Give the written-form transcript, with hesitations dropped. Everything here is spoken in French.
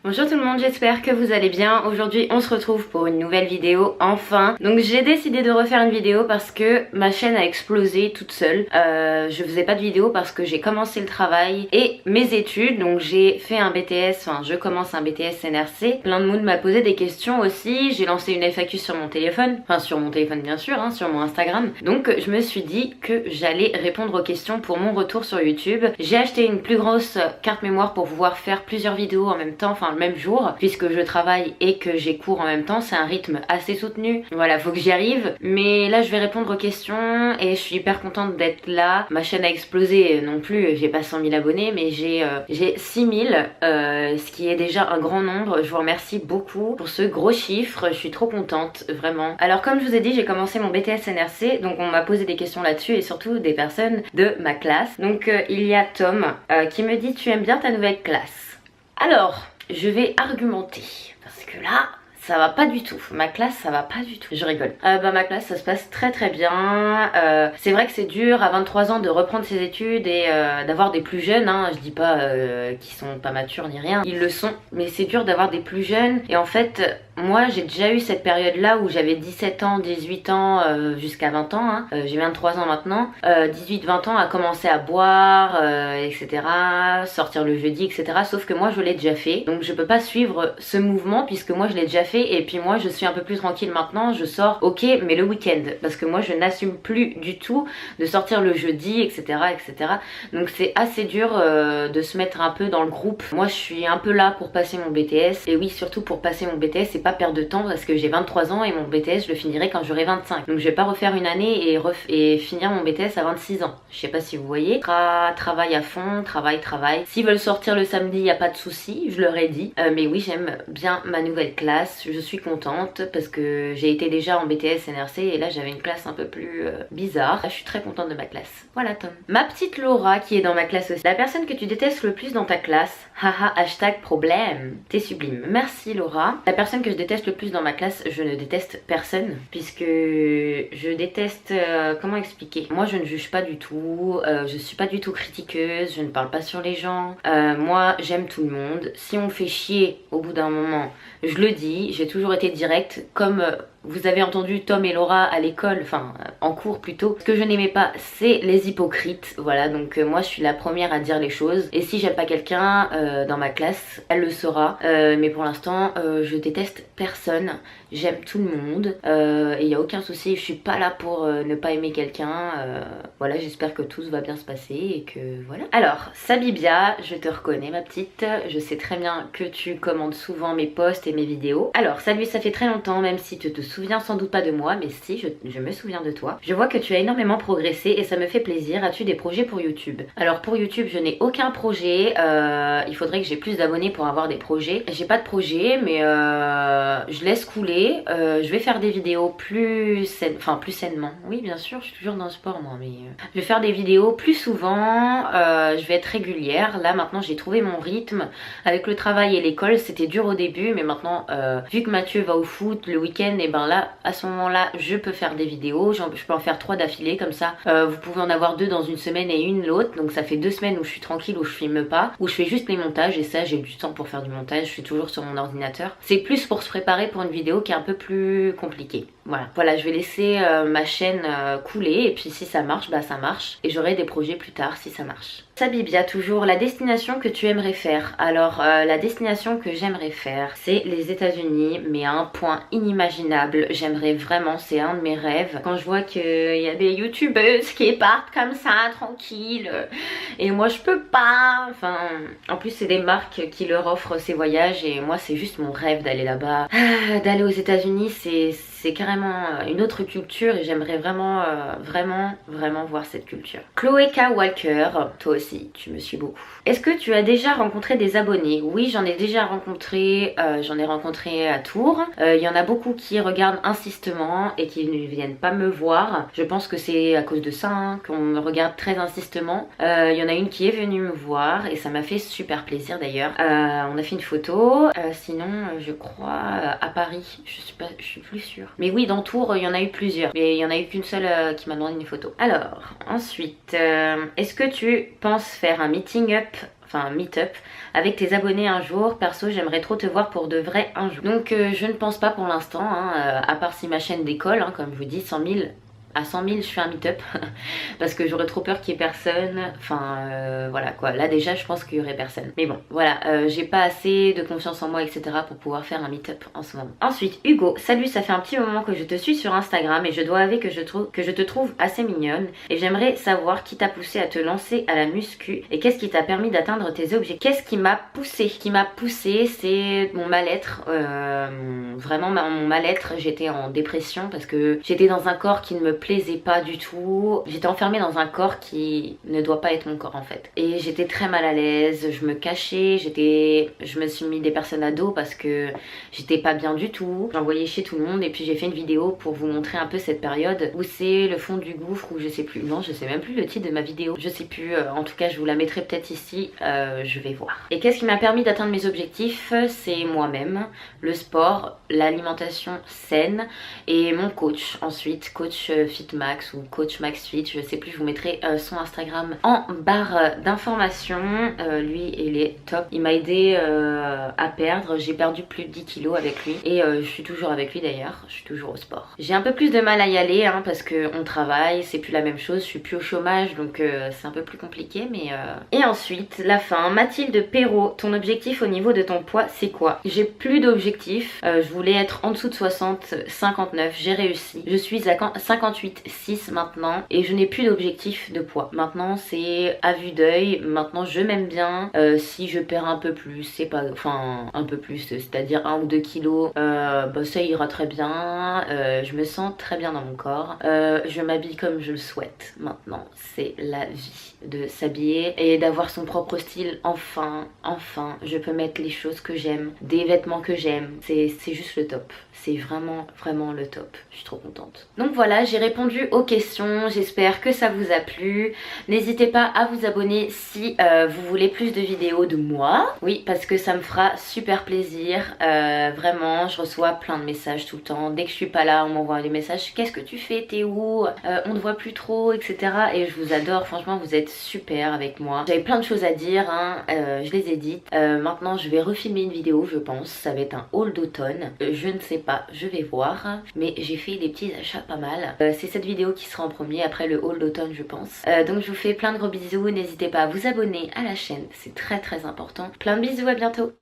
Bonjour tout le monde, j'espère que vous allez bien. Aujourd'hui on se retrouve pour une nouvelle vidéo, enfin. Donc j'ai décidé de refaire une vidéo parce que ma chaîne a explosé toute seule. Je faisais pas de vidéo parce que j'ai commencé le travail et mes études. Donc j'ai fait un BTS, enfin je commence un BTS NRC. Plein de monde m'a posé des questions aussi. J'ai lancé une FAQ sur mon téléphone, enfin sur mon téléphone bien sûr, hein, sur mon Instagram. Donc je me suis dit que j'allais répondre aux questions pour mon retour sur YouTube. J'ai acheté une plus grosse carte mémoire pour pouvoir faire plusieurs vidéos en même temps, enfin le même jour, puisque je travaille et que j'ai cours en même temps. C'est un rythme assez soutenu, voilà, faut que j'y arrive. Mais là je vais répondre aux questions et je suis hyper contente d'être là. Ma chaîne a explosé non plus, j'ai pas 100 000 abonnés, mais j'ai 6 000, ce qui est déjà un grand nombre. Je vous remercie beaucoup pour ce gros chiffre, je suis trop contente, vraiment. Alors comme je vous ai dit, j'ai commencé mon BTS NRC, donc on m'a posé des questions là-dessus et surtout des personnes de ma classe. Donc il y a Tom qui me dit: tu aimes bien ta nouvelle classe? Alors je vais argumenter, parce que là, ça va pas du tout. Ma classe, ça va pas du tout. Je rigole. Ma classe, ça se passe très très bien. C'est vrai que c'est dur à 23 ans de reprendre ses études et d'avoir des plus jeunes. Hein. Je dis pas qu'ils sont pas matures ni rien. Ils le sont. Mais c'est dur d'avoir des plus jeunes. Et en fait, moi, j'ai déjà eu cette période-là où j'avais 17 ans, 18 ans, jusqu'à 20 ans. Hein. J'ai 23 ans maintenant. 18-20 ans à commencer à boire, etc. Sortir le jeudi, etc. Sauf que moi, je l'ai déjà fait. Donc, je peux pas suivre ce mouvement puisque moi, je l'ai déjà fait. Et puis moi, je suis un peu plus tranquille maintenant. Je sors, ok, mais le week-end. Parce que moi, je n'assume plus du tout de sortir le jeudi, etc. etc. Donc, c'est assez dur de se mettre un peu dans le groupe. Moi, je suis un peu là pour passer mon BTS. Et oui, surtout pour passer mon BTS, c'est pas perdre de temps parce que j'ai 23 ans et mon BTS, je le finirai quand j'aurai 25. Donc, je vais pas refaire une année et finir mon BTS à 26 ans. Je sais pas si vous voyez. Travail à fond, travail. S'ils veulent sortir le samedi, y a pas de souci, je leur ai dit. Mais oui, j'aime bien ma nouvelle classe. Je suis contente parce que j'ai été déjà en BTS NRC et là j'avais une classe un peu plus bizarre. Je suis très contente de ma classe. Voilà Tom. Ma petite Laura qui est dans ma classe aussi. La personne que tu détestes le plus dans ta classe. Haha, hashtag problème. T'es sublime. Merci Laura. La personne que je déteste le plus dans ma classe, je ne déteste personne puisque je déteste... comment expliquer? Moi je ne juge pas du tout. Je suis pas du tout critiqueuse. Je ne parle pas sur les gens. Moi j'aime tout le monde. Si on me fait chier au bout d'un moment, je le dis, j'ai toujours été directe, comme vous avez entendu Tom et Laura à l'école, enfin en cours plutôt. Ce que je n'aimais pas, c'est les hypocrites, voilà, donc moi je suis la première à dire les choses. Et si j'aime pas quelqu'un dans ma classe, elle le saura, mais pour l'instant je déteste personne, j'aime tout le monde, et il n'y a aucun souci, je suis pas là pour ne pas aimer quelqu'un, voilà, j'espère que tout va bien se passer et que voilà. Alors, Sabibia, je te reconnais ma petite, je sais très bien que tu commandes souvent mes posts et mes vidéos. Alors, salut, ça fait très longtemps, même si tu te souviens sans doute pas de moi, mais si, je me souviens de toi. Je vois que tu as énormément progressé et ça me fait plaisir. As-tu des projets pour YouTube? Alors pour YouTube, je n'ai aucun projet. Il faudrait que j'ai plus d'abonnés pour avoir des projets. J'ai pas de projet, mais je laisse couler. Je vais faire des vidéos plus sainement. Oui, bien sûr, je suis toujours dans le sport moi, mais je vais faire des vidéos plus souvent. Je vais être régulière. Là maintenant, j'ai trouvé mon rythme. Avec le travail et l'école, c'était dur au début, mais maintenant, vu que Mathieu va au foot le week-end, et ben là, à ce moment-là, je peux faire des vidéos. Je peux en faire 3 d'affilée, comme ça. Vous pouvez en avoir 2 dans une semaine et une l'autre. Donc ça fait 2 semaines où je suis tranquille, où je filme pas, où je fais juste les montages. Et ça, j'ai du temps pour faire du montage. Je suis toujours sur mon ordinateur. C'est plus pour se préparer pour une vidéo qui est un peu plus compliquée. Voilà, je vais laisser ma chaîne couler. Et puis si ça marche, bah ça marche. Et j'aurai des projets plus tard si ça marche. Sabibia, toujours, la destination que tu aimerais faire. Alors, la destination que j'aimerais faire, c'est les États-Unis, mais à un point inimaginable. J'aimerais vraiment, c'est un de mes rêves. Quand je vois qu'il y a des youtubeuses qui partent comme ça, tranquilles, et moi je peux pas. Enfin, en plus, c'est des marques qui leur offrent ces voyages, et moi, c'est juste mon rêve d'aller là-bas. D'aller aux États-Unis, c'est carrément une autre culture, et j'aimerais vraiment, vraiment voir cette culture. Chloé K. Walker, toi aussi. Tu me suis beaucoup. Est-ce que tu as déjà rencontré des abonnés? Oui, j'en ai déjà rencontré, j'en ai rencontré à Tours. Il y en a beaucoup qui regardent insistement et qui ne viennent pas me voir. Je pense que c'est à cause de ça hein, qu'on me regarde très insistement. Il y en a une qui est venue me voir et ça m'a fait super plaisir d'ailleurs. On a fait une photo. Sinon, je crois à Paris. Je suis plus sûre. Mais oui, dans Tours, il y en a eu plusieurs. Mais il y en a eu qu'une seule qui m'a demandé une photo. Alors, ensuite, est-ce que tu penses faire un meeting up enfin un meet-up avec tes abonnés un jour. Perso, j'aimerais trop te voir pour de vrai un jour. Donc je ne pense pas pour l'instant, hein, à part si ma chaîne décolle, hein, comme je vous dis, 100 000. À 100 000 je fais un meet-up parce que j'aurais trop peur qu'il y ait personne. Enfin voilà quoi, là déjà je pense qu'il y aurait personne. Mais bon voilà, j'ai pas assez de confiance en moi etc pour pouvoir faire un meet-up en ce moment. Ensuite Hugo, salut, ça fait un petit moment que je te suis sur Instagram et je dois avouer que je te trouve assez mignonne. Et j'aimerais savoir qui t'a poussé à te lancer à la muscu et qu'est-ce qui t'a permis d'atteindre tes objectifs. Qu'est-ce qui m'a poussé? Ce qui m'a poussé c'est mon mal-être, vraiment mon mal-être. J'étais en dépression parce que j'étais dans un corps qui ne me plaisait pas du tout. J'étais enfermée dans un corps qui ne doit pas être mon corps en fait. Et j'étais très mal à l'aise, je me cachais, je me suis mis des personnes à dos parce que j'étais pas bien du tout. J'envoyais chez tout le monde et puis j'ai fait une vidéo pour vous montrer un peu cette période où c'est le fond du gouffre, ou je sais plus, non je sais même plus le titre de ma vidéo, je sais plus, en tout cas je vous la mettrai peut-être ici, je vais voir. Et qu'est-ce qui m'a permis d'atteindre mes objectifs? C'est moi-même, le sport, l'alimentation saine et mon coach ensuite, coach Fitmax ou coach Max Fit, je sais plus, je vous mettrai son Instagram en barre d'informations. Lui il est top, il m'a aidé à perdre, j'ai perdu plus de 10 kilos avec lui et je suis toujours avec lui d'ailleurs, je suis toujours au sport. J'ai un peu plus de mal à y aller hein, parce que on travaille, c'est plus la même chose, je suis plus au chômage donc c'est un peu plus compliqué mais Et ensuite la fin, Mathilde Perrault, ton objectif au niveau de ton poids c'est quoi? J'ai plus d'objectif, je voulais être en dessous de 60, 59, j'ai réussi, je suis à 58,6 maintenant et je n'ai plus d'objectif de poids. Maintenant c'est à vue d'œil, maintenant je m'aime bien, si je perds un peu plus, c'est pas, enfin un peu plus, c'est-à-dire 1 ou 2 kilos, bah, ça ira très bien, je me sens très bien dans mon corps, je m'habille comme je le souhaite maintenant, c'est la vie de s'habiller et d'avoir son propre style. Enfin je peux mettre les choses que j'aime, des vêtements que j'aime, c'est juste le top, c'est vraiment le top, je suis trop contente. Donc voilà, j'ai répondu aux questions, j'espère que ça vous a plu. N'hésitez pas à vous abonner si vous voulez plus de vidéos de moi, oui parce que ça me fera super plaisir, vraiment je reçois plein de messages tout le temps, dès que je suis pas là on m'envoie des messages, qu'est-ce que tu fais, t'es où, on te voit plus trop etc. Et je vous adore, franchement vous êtes super avec moi. J'avais plein de choses à dire hein, je les ai dites, maintenant je vais refilmer une vidéo je pense, ça va être un haul d'automne, je ne sais pas, je vais voir, mais j'ai fait des petits achats pas mal, c'est cette vidéo qui sera en premier après le haul d'automne je pense, donc je vous fais plein de gros bisous, n'hésitez pas à vous abonner à la chaîne, c'est très important, plein de bisous, à bientôt.